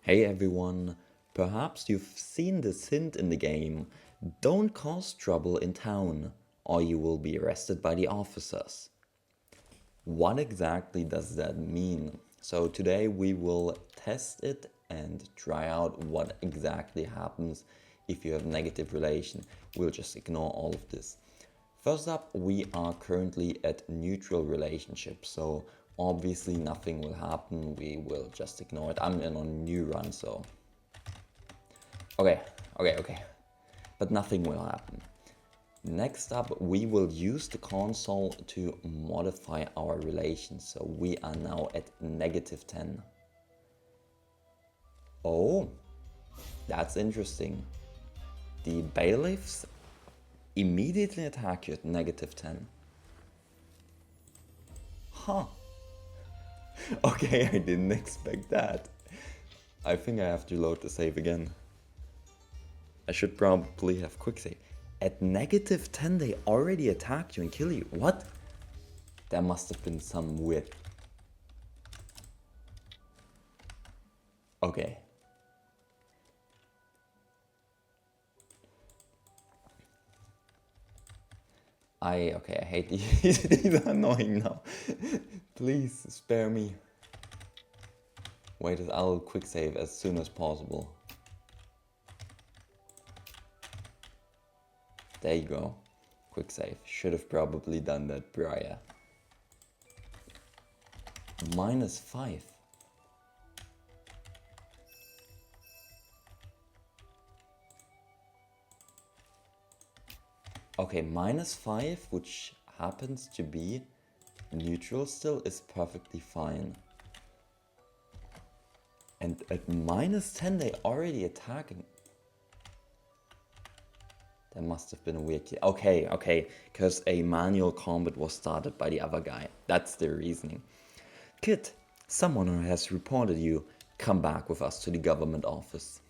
Hey everyone, perhaps you've seen this hint in the game. Don't cause trouble in town, or you will be arrested by the officers. What exactly does that mean? So today we will test it and try out what exactly happens if you have negative relation. We'll just ignore all of this. First up, we are currently at neutral relationship, so obviously nothing will happen. We will just ignore it. I'm in a new run, so okay. But nothing will happen. Next up, we will use the console to modify our relation. So we are now at -10. Oh, that's interesting. The bailiffs immediately attack you at -10. Huh. Okay, I didn't expect that. I think I have to load the save again. I should probably have quick save. At -10 they already attack you and kill you. What? There must have been some weird... Okay. I hate these. These are annoying now. Please spare me. Wait, I'll quick save as soon as possible. There you go. Quick save. Should have probably done that prior. -5. Okay, -5, which happens to be neutral still, is perfectly fine. And at -10 they already attacking. There must have been a weird... Okay, because a manual combat was started by the other guy. That's the reasoning. Kid, someone has reported you. Come back with us to the government office.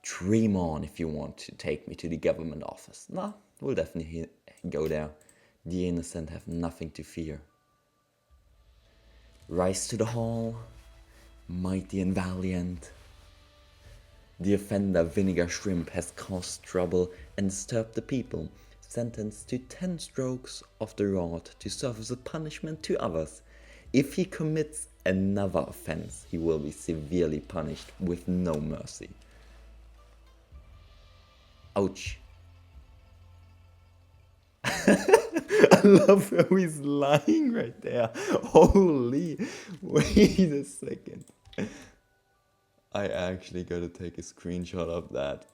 Dream on if you want to take me to the government office. Nah, we'll definitely go there. The innocent have nothing to fear. Rise to the hall, mighty and valiant. The offender Vinegar Shrimp has caused trouble and disturbed the people, sentenced to 10 strokes of the rod to serve as a punishment to others. If he commits another offense, he will be severely punished with no mercy. Ouch. I love how he's lying right there. Holy, wait a second. I actually gotta take a screenshot of that.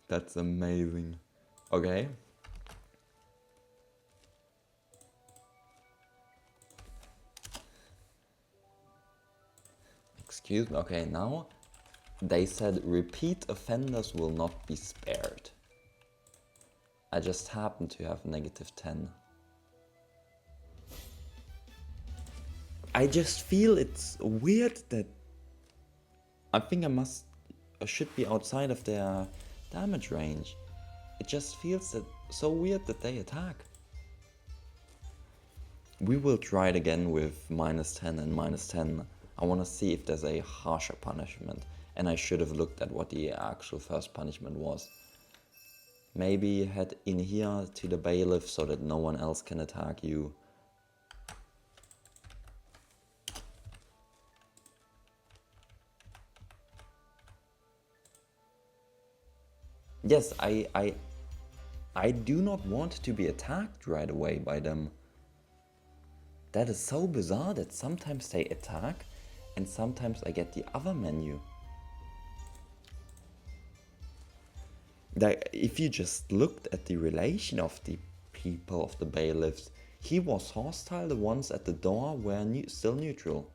That's amazing. Okay. Excuse me. Okay, now they said repeat offenders will not be spared. I just happen to have -10. I just feel it's weird that I think I should be outside of their damage range. It just feels so weird that they attack. We will try it again with -10 and -10. I want to see if there's a harsher punishment. And I should have looked at what the actual first punishment was. Maybe head in here to the bailiff so that no one else can attack you. Yes, I do not want to be attacked right away by them. That is so bizarre that sometimes they attack and sometimes I get the other menu. Like, if you just looked at the relation of the people, of the bailiffs, he was hostile, the ones at the door were still neutral.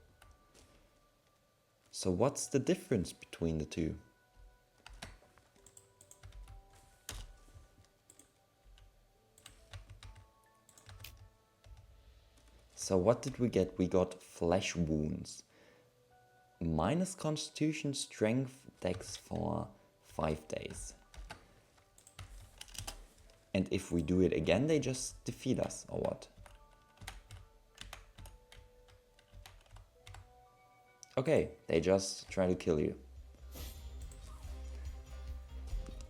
So what's the difference between the two? So what did we get? We got flesh wounds. Minus constitution, strength, dex for 5 days. And if we do it again, they just defeat us, or what? Okay, they just try to kill you.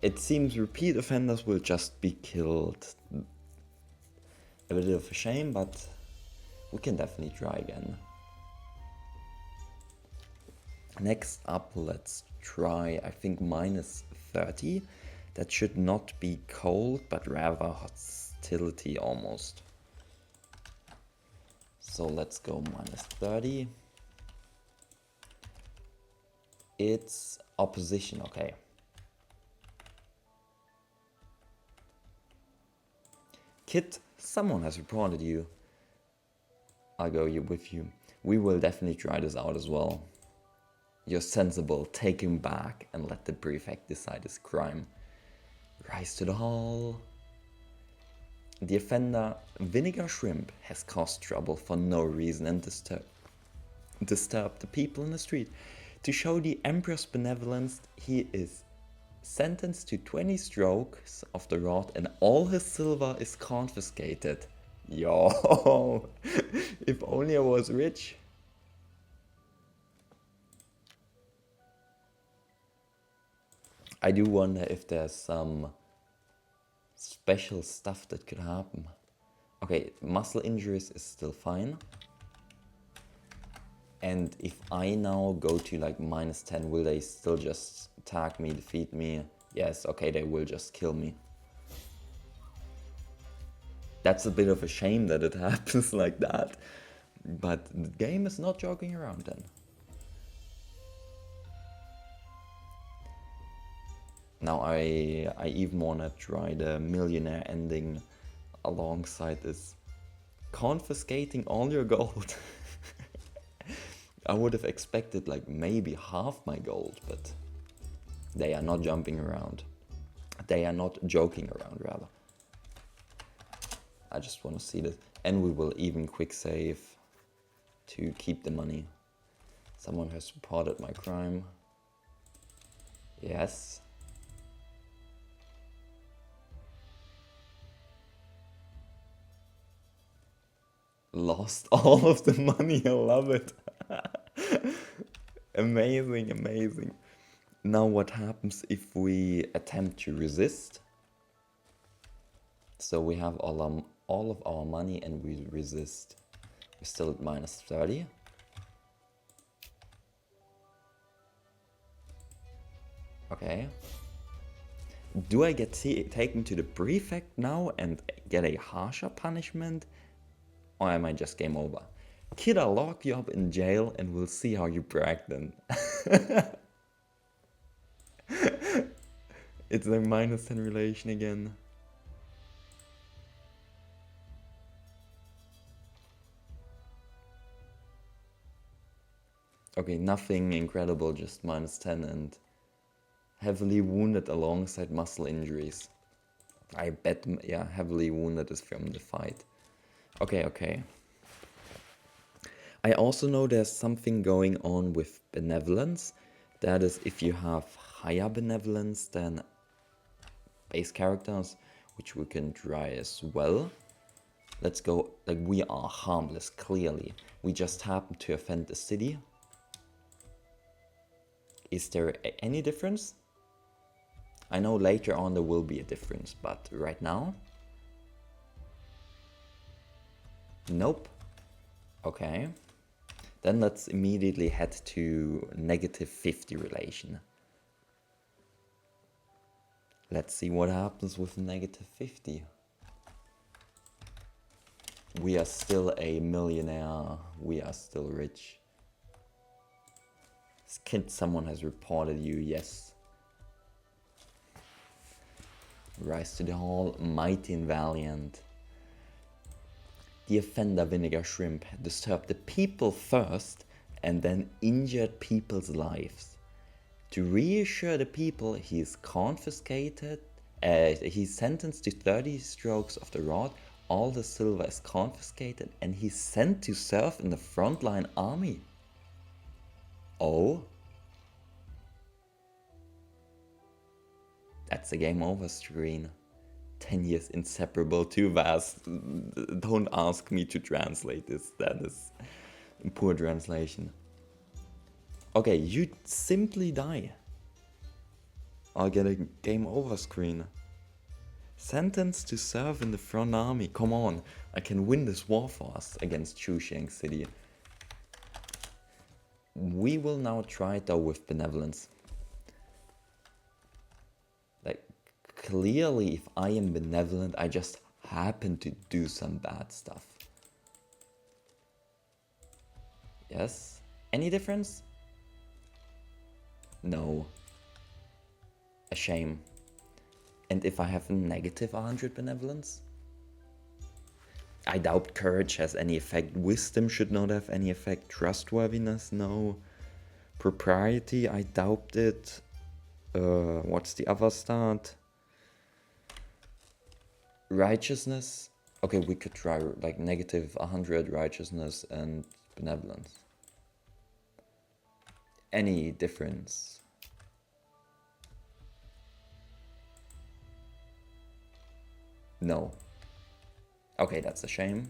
It seems repeat offenders will just be killed. A bit of a shame, but we can definitely try again. Next up, let's try, I think, minus 30. That should not be cold, but rather hostility almost. So let's go minus 30. It's opposition, okay. Kit, someone has reported you. I'll go with you. We will definitely try this out as well. You're sensible, take him back and let the prefect decide his crime. Rise to the hall. The offender, Vinegar Shrimp, has caused trouble for no reason and disturbed the people in the street. To show the Emperor's benevolence, he is sentenced to 20 strokes of the rod and all his silver is confiscated. Yo, if only I was rich. I do wonder if there's some special stuff that could happen. Okay, muscle injuries is still fine. And if I now go to like minus 10, will they still just attack me, defeat me? Yes, okay, they will just kill me. That's a bit of a shame that it happens like that. But the game is not joking around then. Now I even want to try the millionaire ending alongside this. Confiscating all your gold. I would have expected like maybe half my gold, but they are not jumping around. They are not joking around, rather. I just want to see this. And we will even quick save to keep the money. Someone has reported my crime. Yes. Lost all of the money, I love it. Amazing, amazing. Now what happens if we attempt to resist? So we have all of our money and we resist. We're still at minus 30. Okay. Do I get taken to the prefect now and get a harsher punishment? Or am I just game over? Kid, I'll lock you up in jail and we'll see how you brag then. It's a minus 10 relation again. Okay, nothing incredible, just minus 10 and heavily wounded alongside muscle injuries. I bet, yeah, heavily wounded is from the fight. Okay, okay. I also know there's something going on with benevolence. That is, if you have higher benevolence than base characters, which we can try as well. Let's go, like, we are harmless, clearly. We just happen to offend the city. Is there any difference? I know later on there will be a difference, but right now? Nope. Okay. Then let's immediately head to negative 50 relation. Let's see what happens with negative 50. We are still a millionaire. We are still rich. Kid, someone has reported you, yes. Rise to the hall, mighty and valiant. The offender, Vinegar Shrimp, disturbed the people first and then injured people's lives. To reassure the people, he is confiscated. He's sentenced to 30 strokes of the rod. All the silver is confiscated and he's sent to serve in the frontline army. Oh? That's a game over screen. 10 years inseparable, too vast. Don't ask me to translate this. That is poor translation. Okay, you simply die. I'll get a game over screen. Sentenced to serve in the front army. Come on, I can win this war for us against Chuxiang City. We will now try it though with benevolence. Like, clearly if I am benevolent, I just happen to do some bad stuff. Yes? Any difference? No. A shame. And if I have a negative 100 benevolence? I doubt courage has any effect. Wisdom should not have any effect. Trustworthiness, no. Propriety, I doubt it. What's the other stat? Righteousness? Okay, we could try like negative 100 righteousness and benevolence. Any difference? No. Okay, that's a shame.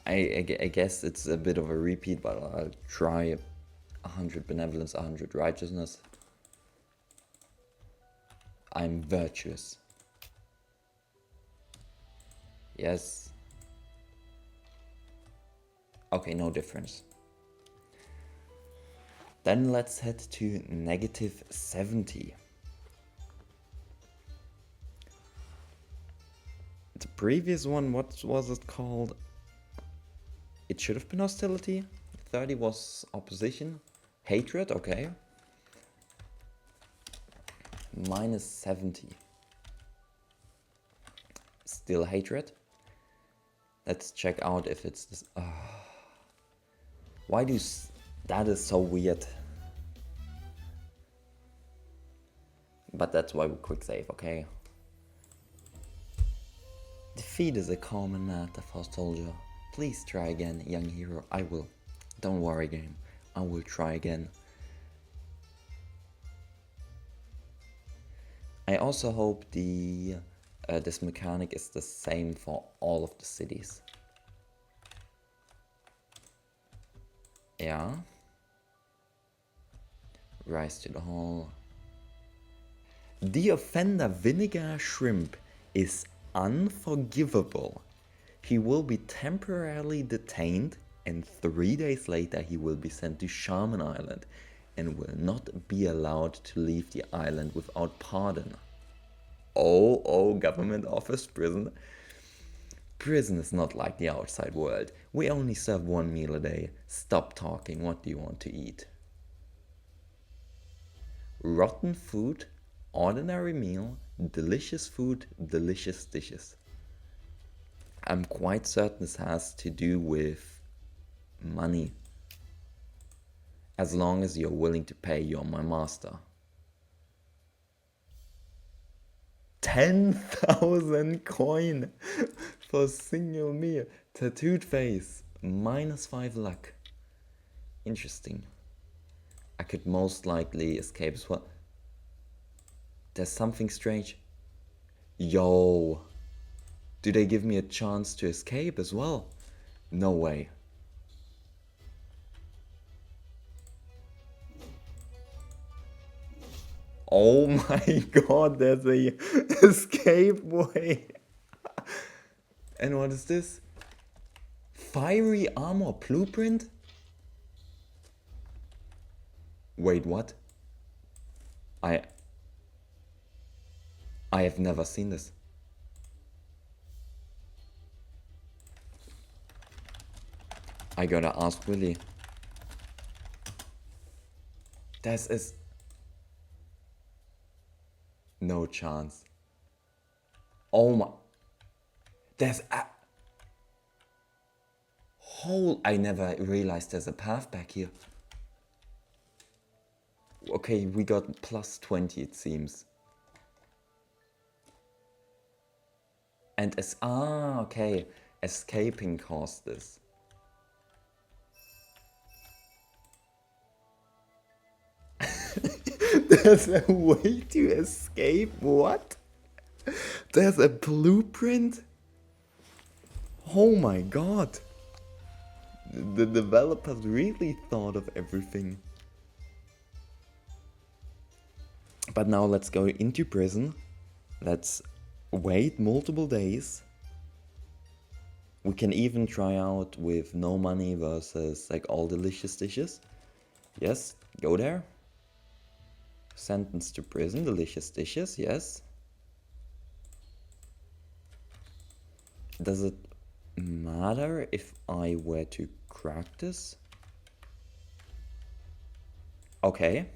I guess it's a bit of a repeat, but I'll try 100 benevolence, 100 righteousness. I'm virtuous. Yes. Okay, no difference. Then let's head to negative 70. The previous one, what was it called? It should have been hostility. 30 was opposition. Hatred, okay. Minus 70. Still hatred. Let's check out if it's this. Why do that is so weird. But that's why we quick save, okay? Defeat is a common matter for soldier. Please try again, young hero. I will. Don't worry, game. I will try again. I also hope this mechanic is the same for all of the cities. Yeah. Rise to the hall. The offender Vinegar Shrimp is unforgivable. He will be temporarily detained, and 3 days later he will be sent to Shaman Island and will not be allowed to leave the island without pardon. Oh, government office prison. Prison is not like the outside world. We only serve 1 meal a day. Stop talking, what do you want to eat? Rotten food, ordinary meal, delicious food, delicious dishes. I'm quite certain this has to do with money. As long as you're willing to pay, you're my master. 10,000 coin for single meal. Tattooed face, minus 5 luck. Interesting. I could most likely escape as well. There's something strange. Yo. Do they give me a chance to escape as well? No way. Oh my god, there's a escape way. And what is this? Fiery armor blueprint? Wait, what? I have never seen this. I gotta ask Willy. This is no chance. Oh my. There's a hole. I never realized there's a path back here. Okay, we got plus 20 it seems. And okay. Escaping caused this. There's a way to escape? What? There's a blueprint? Oh my god. The developers really thought of everything. But now let's go into prison. Let's wait multiple days. We can even try out with no money versus like all delicious dishes. Yes, go there. Sentenced to prison, delicious dishes, yes. Does it matter if I were to crack this? Okay.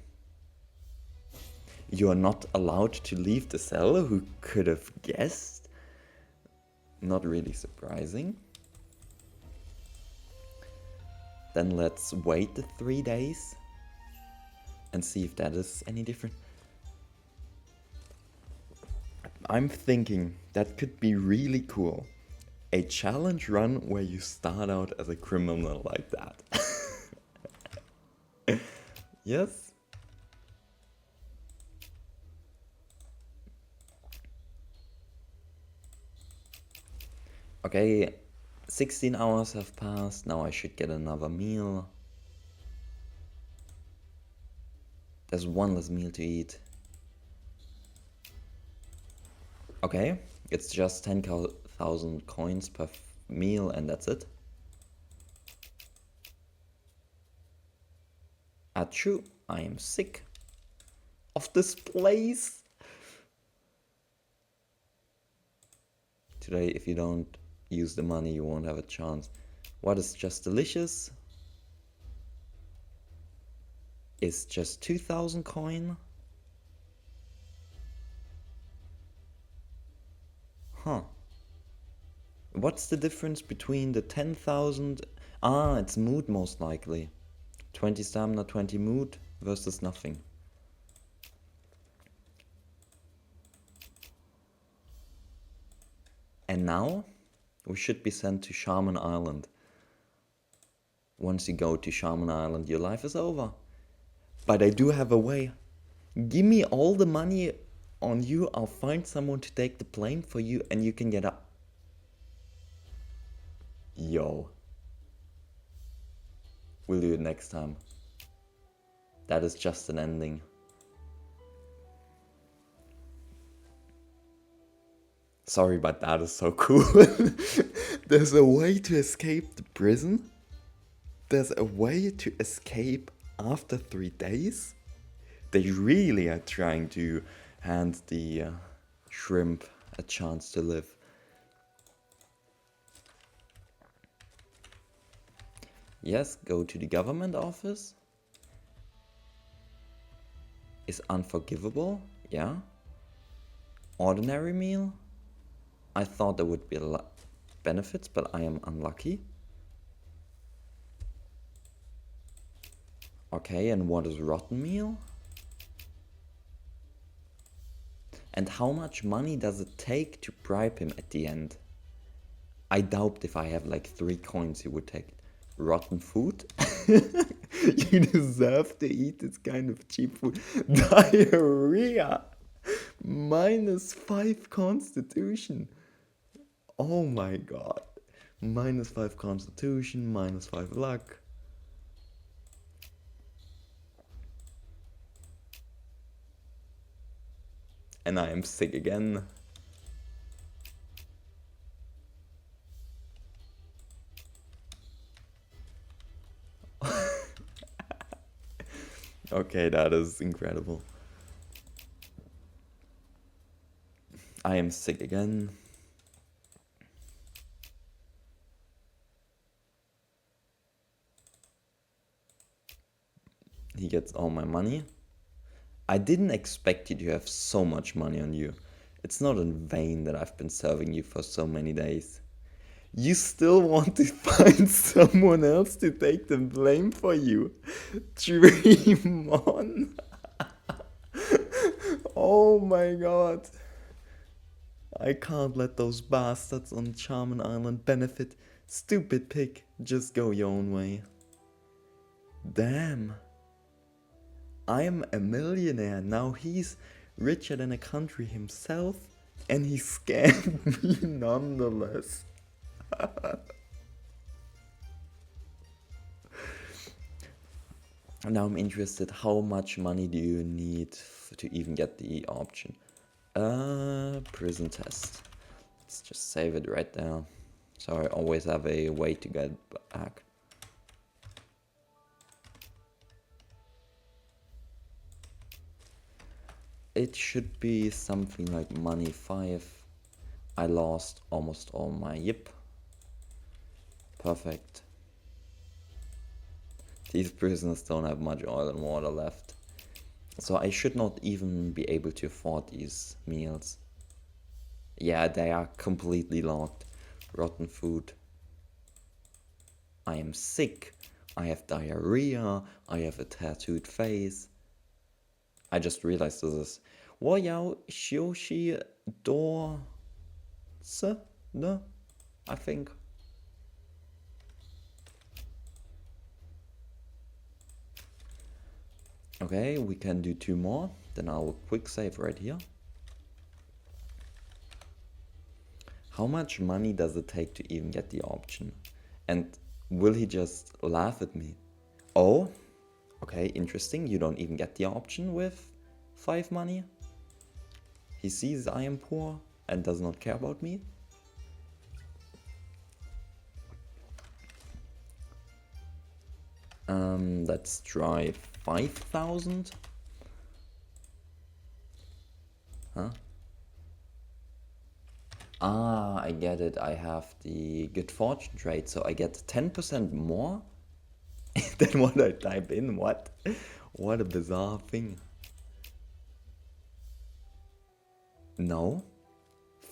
You are not allowed to leave the cell. Who could have guessed? Not really surprising. Then let's wait the 3 days and see if that is any different. I'm thinking that could be really cool. A challenge run where you start out as a criminal like that. Yes? Okay, 16 hours have passed. Now I should get another meal. There's one less meal to eat. Okay, it's just 10,000 coins per meal and that's it. Achoo, I am sick of this place. Today, if you don't use the money, you won't have a chance. What is just delicious? Is just 2,000 coin. Huh. What's the difference between the 10,000? Ah, it's mood most likely. 20 stamina, 20 mood versus nothing. And now we should be sent to Shaman Island. Once you go to Shaman Island, your life is over. But I do have a way. Give me all the money on you, I'll find someone to take the plane for you and you can get up. Yo. We'll do it next time. That is just an ending. Sorry, but that is so cool. There's a way to escape the prison. There's a way to escape after 3 days. They really are trying to hand the shrimp a chance to live. Yes, go to the government office. Is unforgivable, yeah. Ordinary meal. I thought there would be a lot benefits, but I am unlucky. Okay, and what is rotten meal? And how much money does it take to bribe him at the end? I doubt if I have like 3 coins he would take it. Rotten food? You deserve to eat this kind of cheap food. Diarrhea! -5 constitution. Oh my god. -5 constitution, -5 luck. And I am sick again. Okay, that is incredible. I am sick again. He gets all my money. I didn't expect you to have so much money on you. It's not in vain that I've been serving you for so many days. You still want to find someone else to take the blame for you. Dream on. Oh my god. I can't let those bastards on Charmin Island benefit. Stupid pig, just go your own way. Damn. I'm a millionaire, now he's richer than a country himself. And he scammed me nonetheless. Now I'm interested, how much money do you need to even get the option? Prison test. Let's just save it right there. So I always have a way to get back. It should be something like money 5. I lost almost all my yip. Perfect. These prisoners don't have much oil and water left. So I should not even be able to afford these meals. Yeah, they are completely locked. Rotten food. I am sick. I have diarrhea. I have a tattooed face. I just realized this is 我要休息多次呢, I think. Okay, we can do 2 more. Then I'll quick save right here. How much money does it take to even get the option? And will he just laugh at me? Oh, okay, interesting. You don't even get the option with 5 money. He sees I am poor and does not care about me. Let's try 5,000. Huh? Ah, I get it. I have the good fortune trait, so I get 10% more than what I type in. What? What a bizarre thing. No.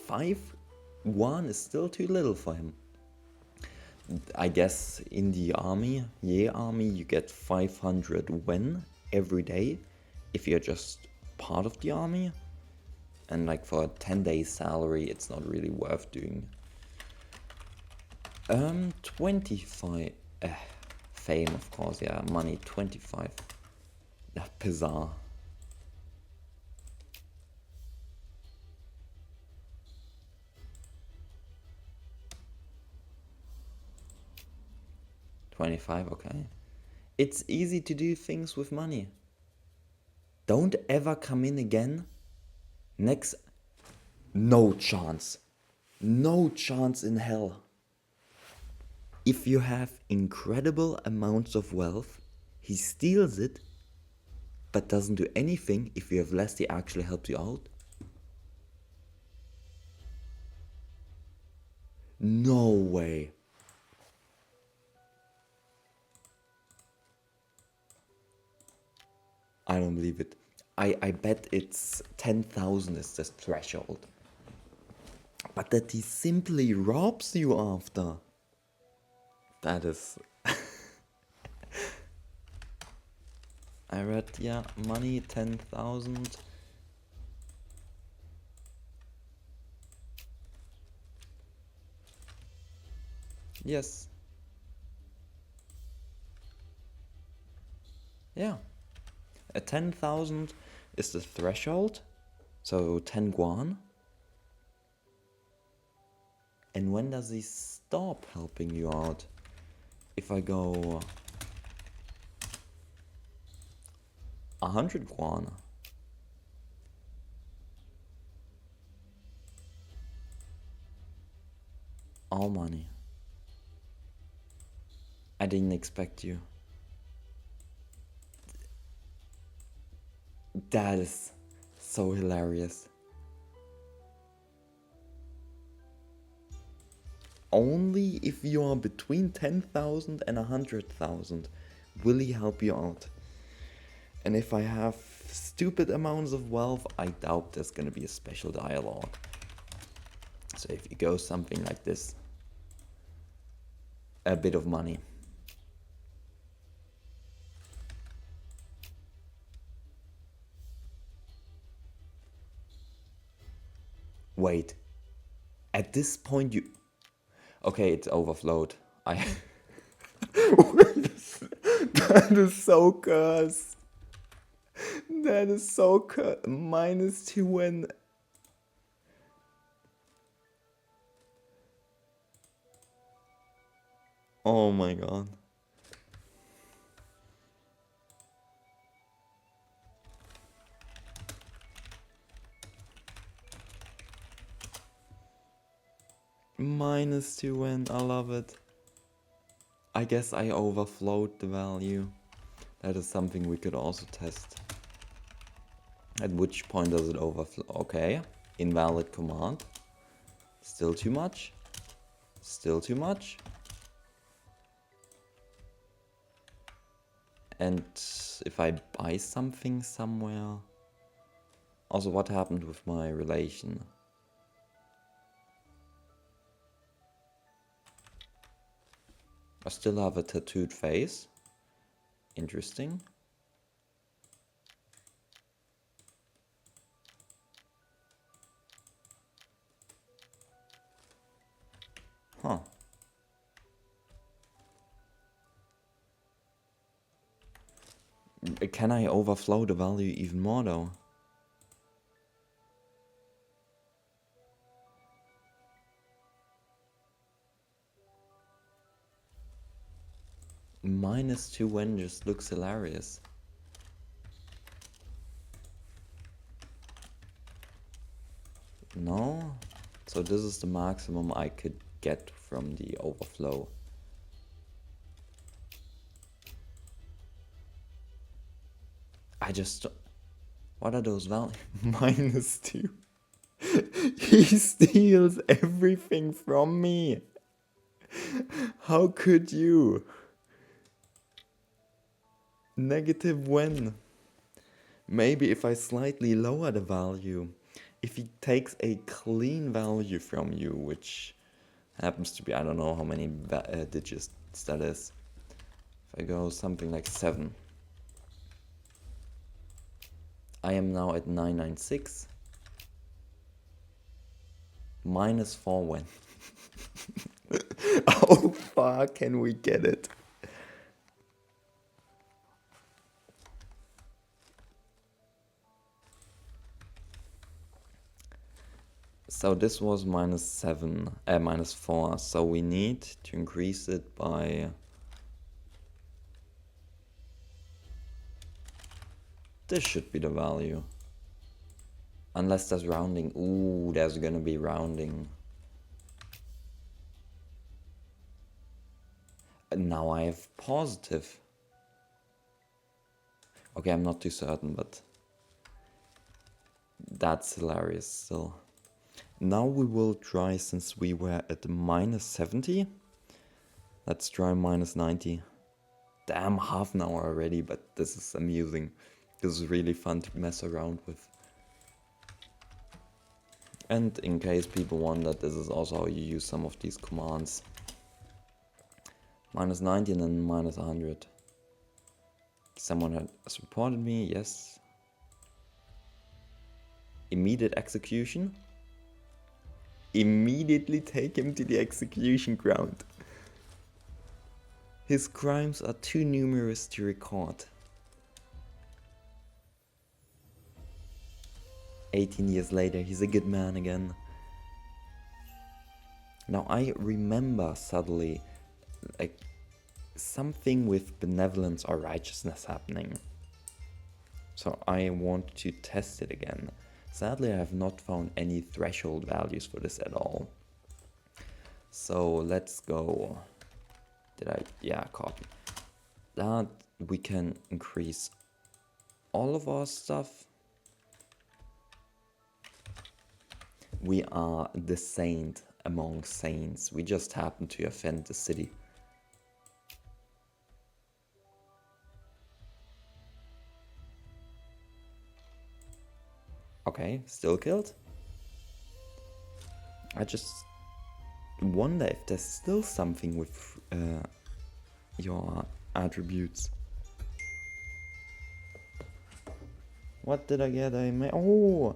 5-1 is still too little for him. I guess in the army, you get 500 wen every day if you're just part of the army. And like for a 10 days salary, it's not really worth doing. 25. Fame, of course, yeah. Money, 25. Bizarre. $25, okay. It's easy to do things with money. Don't ever come in again. Next. No chance. No chance in hell. If you have incredible amounts of wealth, he steals it, but doesn't do anything. If you have less, he actually helps you out. No way. I don't believe it. I bet it's 10,000 is the threshold. But that he simply robs you after. That is... I read, yeah, money 10,000. Yes. Yeah. 10,000 is the threshold. So 10 guan. And when does he stop helping you out? If I go 100 guan. All money. I didn't expect you. That is so hilarious. Only if you are between 10,000 and 100,000 will he help you out. And if I have stupid amounts of wealth, I doubt there's gonna be a special dialogue. So if you go something like this, a bit of money. Wait, at this point you... Okay, it's overflowed. That is so cursed. That is so cursed. -2 and... Oh my god. -2 win, I love it. I guess I overflowed the value. That is something we could also test. At which point does it overflow? Okay, invalid command. Still too much. Still too much. And if I buy something somewhere... Also, what happened with my relation? I still have a tattooed face. Interesting. Huh. Can I overflow the value even more though? -2 win just looks hilarious. No? So this is the maximum I could get from the overflow. I just... What are those values? -2. He steals everything from me. How could you? Negative when? Maybe if I slightly lower the value, if he takes a clean value from you, which happens to be, I don't know how many digits that is. If I go something like 7. I am now at 996. -4 when? How far can we get it? So this was -4, so we need to increase it by... This should be the value. Unless there's rounding. Ooh, there's gonna be rounding. And now I have positive. Okay, I'm not too certain, but... That's hilarious still. Now we will try, since we were at -70. Let's try -90. Damn, half an hour already, but this is amusing. This is really fun to mess around with. And in case people wonder, this is also how you use some of these commands. -90 and then -100. Someone has reported me, yes. Immediate execution. Immediately take him to the execution ground. His crimes are too numerous to record. 18 years later, he's a good man again. Now I remember suddenly like something with benevolence or righteousness happening. So I want to test it again. Sadly, I have not found any threshold values for this at all. So let's go. Yeah, copy. That we can increase all of our stuff. We are the saint among saints. We just happen to offend the city. Okay, still killed. I just wonder if there's still something with your attributes. What did I get? Oh,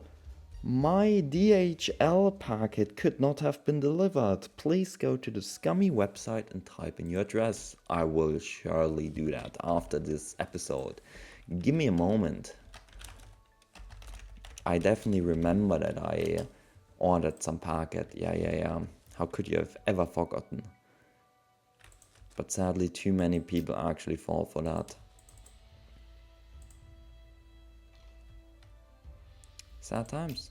my DHL packet could not have been delivered. Please go to the scummy website and type in your address. I will surely do that after this episode. Give me a moment. I definitely remember that I ordered some packet. Yeah. How could you have ever forgotten? But sadly, too many people actually fall for that. Sad times.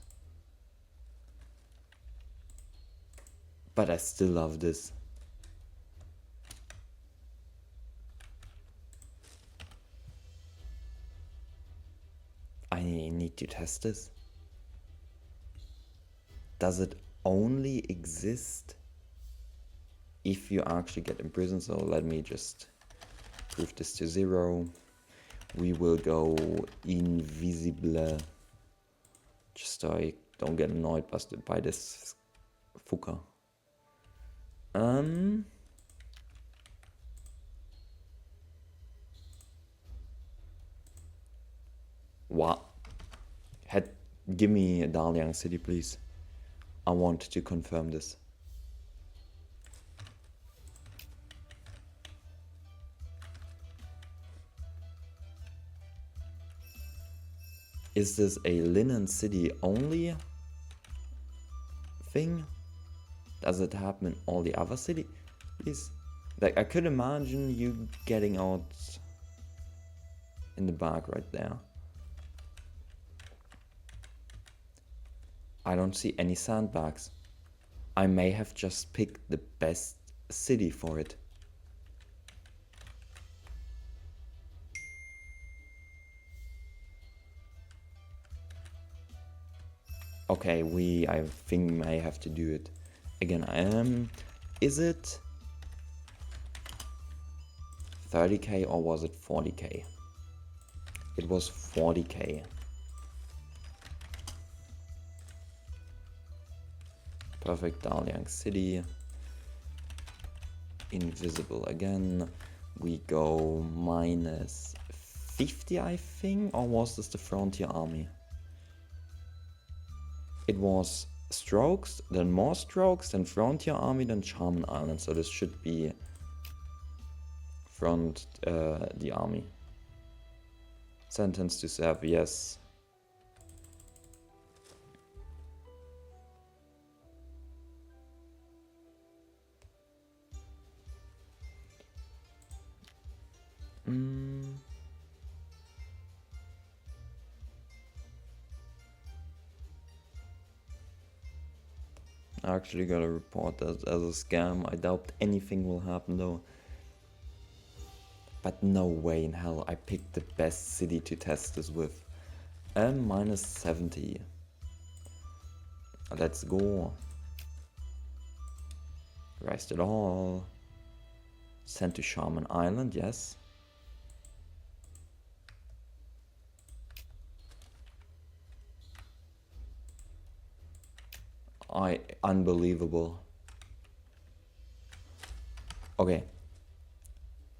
But I still love this. I need to test this. Does it only exist if you actually get imprisoned? So let me just prove this to 0. We will go invisible. Just so I don't get annoyed by this fucker. What? Give me Dalian City, please. I want to confirm this. Is this a Linen City only thing? Does it happen in all the other cities? Like, I could imagine you getting out in the back right there. I don't see any sandbags. I may have just picked the best city for it. Okay, I think may have to do it again. Is it 30k or was it 40k? It was 40k. Perfect, Dalian City. Invisible again. We go minus 50, I think, or was this the Frontier Army? It was strokes, then more strokes, then Frontier Army, then Charmin Island. So this should be the army. Sentence to serve, yes. I actually gotta report that as a scam. I doubt anything will happen though. But no way in hell I picked the best city to test this with. Minus 70. Let's go. Rest it all. Sent to Charmin Island, yes. Unbelievable. Okay.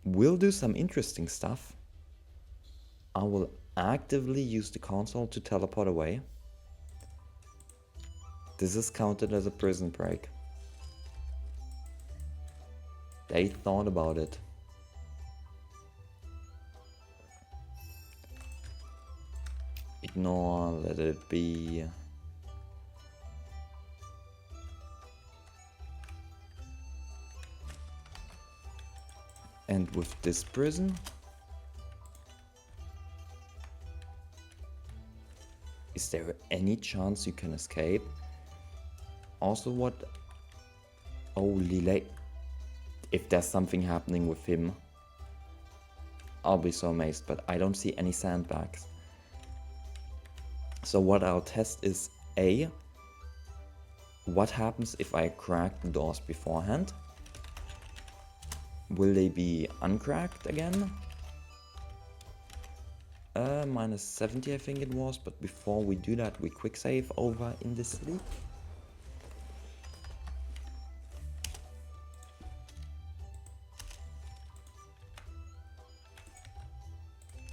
We'll do some interesting stuff. I will actively use the console to teleport away. This is counted as a prison break. They thought about it. Ignore, let it be. And with this prison, is there any chance you can escape? Also, what? Holy late. If there's something happening with him, I'll be so amazed, but I don't see any sandbags. So what I'll test is A, what happens if I crack the doors beforehand? Will they be uncracked again? Minus 70 I think it was, but before we do that we quick save over in the city.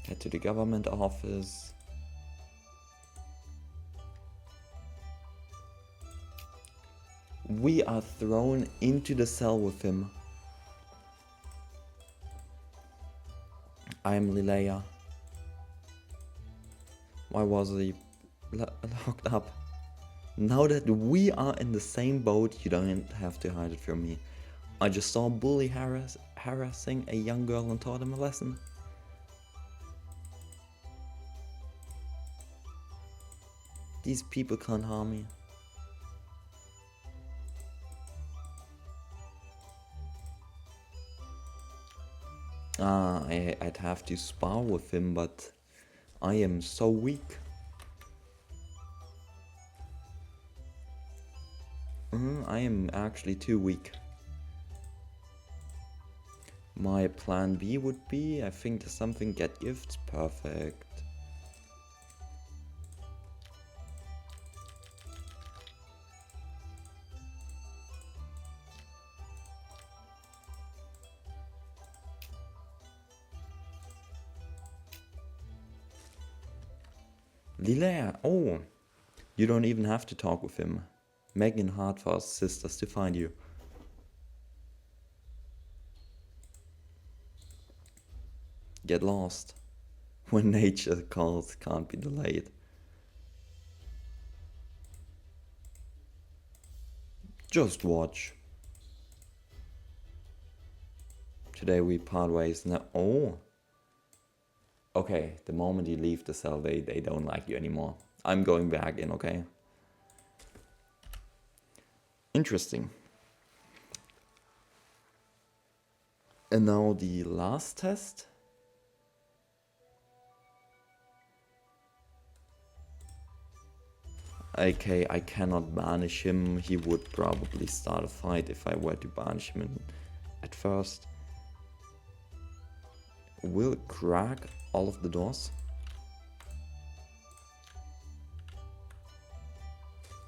Head to the government office. We are thrown into the cell with him. I'm Lileya. Why was he locked up? Now that we are in the same boat, you don't have to hide it from me. I just saw bully harassing a young girl and taught him a lesson. These people can't harm me. I'd have to spar with him, but I am so weak. I am actually too weak. My plan B would be, I think there's something, get gifts, perfect. Lila, oh, you don't even have to talk with him. Megan Hartfast's sisters to find you. Get lost. When nature calls, can't be delayed. Just watch. Today we part ways now. Oh. Okay, the moment you leave the cell, they don't like you anymore. I'm going back in, okay? Interesting. And now the last test. Okay, I cannot banish him. He would probably start a fight if I were to banish him at first. Will crack all of the doors.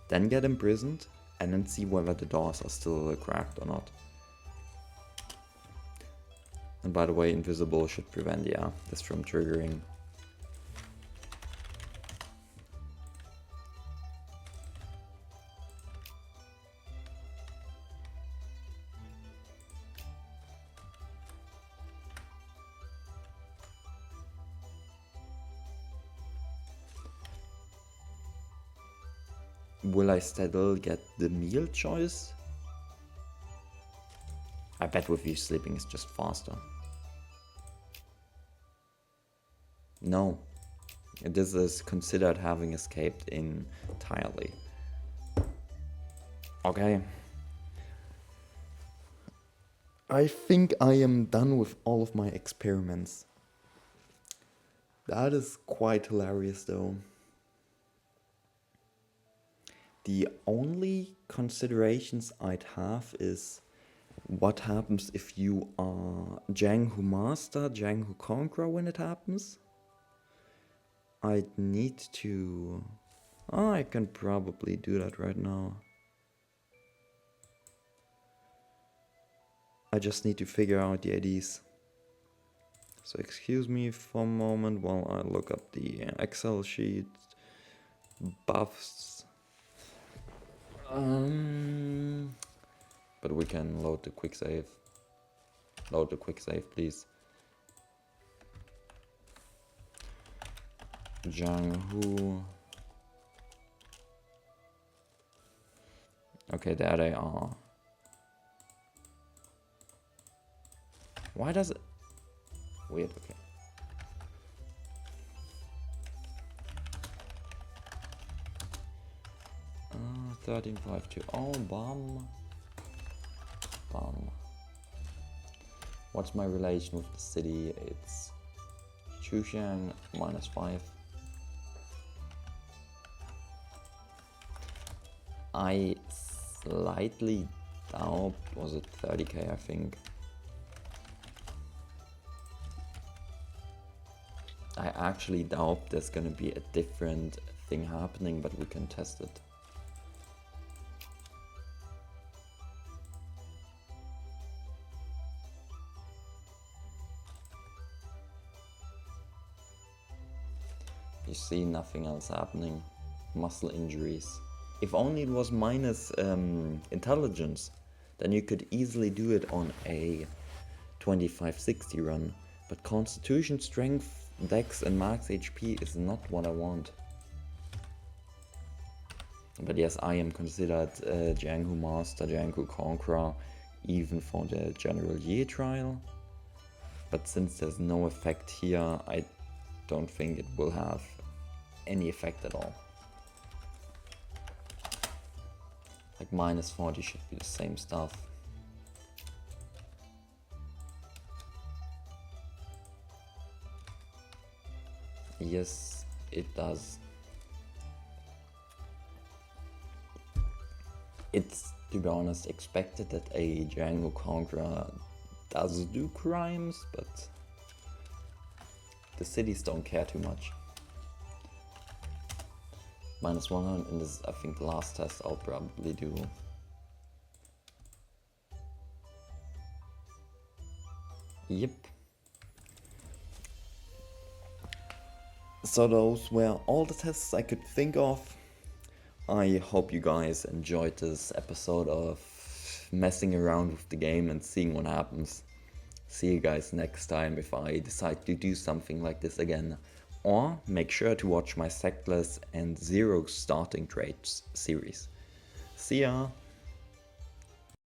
Then get imprisoned and then see whether the doors are still cracked or not. And by the way, invisible should prevent, this from triggering. Will I still get the meal choice? I bet with you sleeping is just faster. No. This is considered having escaped entirely. Okay. I think I am done with all of my experiments. That is quite hilarious though. The only considerations I'd have is what happens if you are Jiang Hu Master, Jiang Hu Conqueror when it happens. I'd need to... Oh, I can probably do that right now. I just need to figure out the IDs. So excuse me for a moment while I look up the Excel sheet. Buffs. But we can load the quick save. Load the quick save, please. Jiang Hu. Okay, there they are. Why does it... Weird, okay. Uh, 13520, bum. Bum. What's my relation with the city? It's Chuxiang -5. I slightly doubt, was it 30k I think? I actually doubt there's gonna be a different thing happening, but we can test it. You see nothing else happening. Muscle injuries. If only it was minus intelligence, then you could easily do it on a 2560 run. But constitution, strength, dex and max HP is not what I want. But yes, I am considered Jiang Hu Master, Jiang Hu Conqueror even for the general year trial. But since there's no effect here, I don't think it will have any effect at all. Like minus 40 should be the same stuff. Yes, it does. It's, to be honest, expected that a Django Conqueror does do crimes, but the cities don't care too much. Minus 100, and this is, I think, the last test I'll probably do. Yep. So those were all the tests I could think of. I hope you guys enjoyed this episode of messing around with the game and seeing what happens. See you guys next time if I decide to do something like this again. Or make sure to watch my Sectless and Zero Starting Trades series. See ya!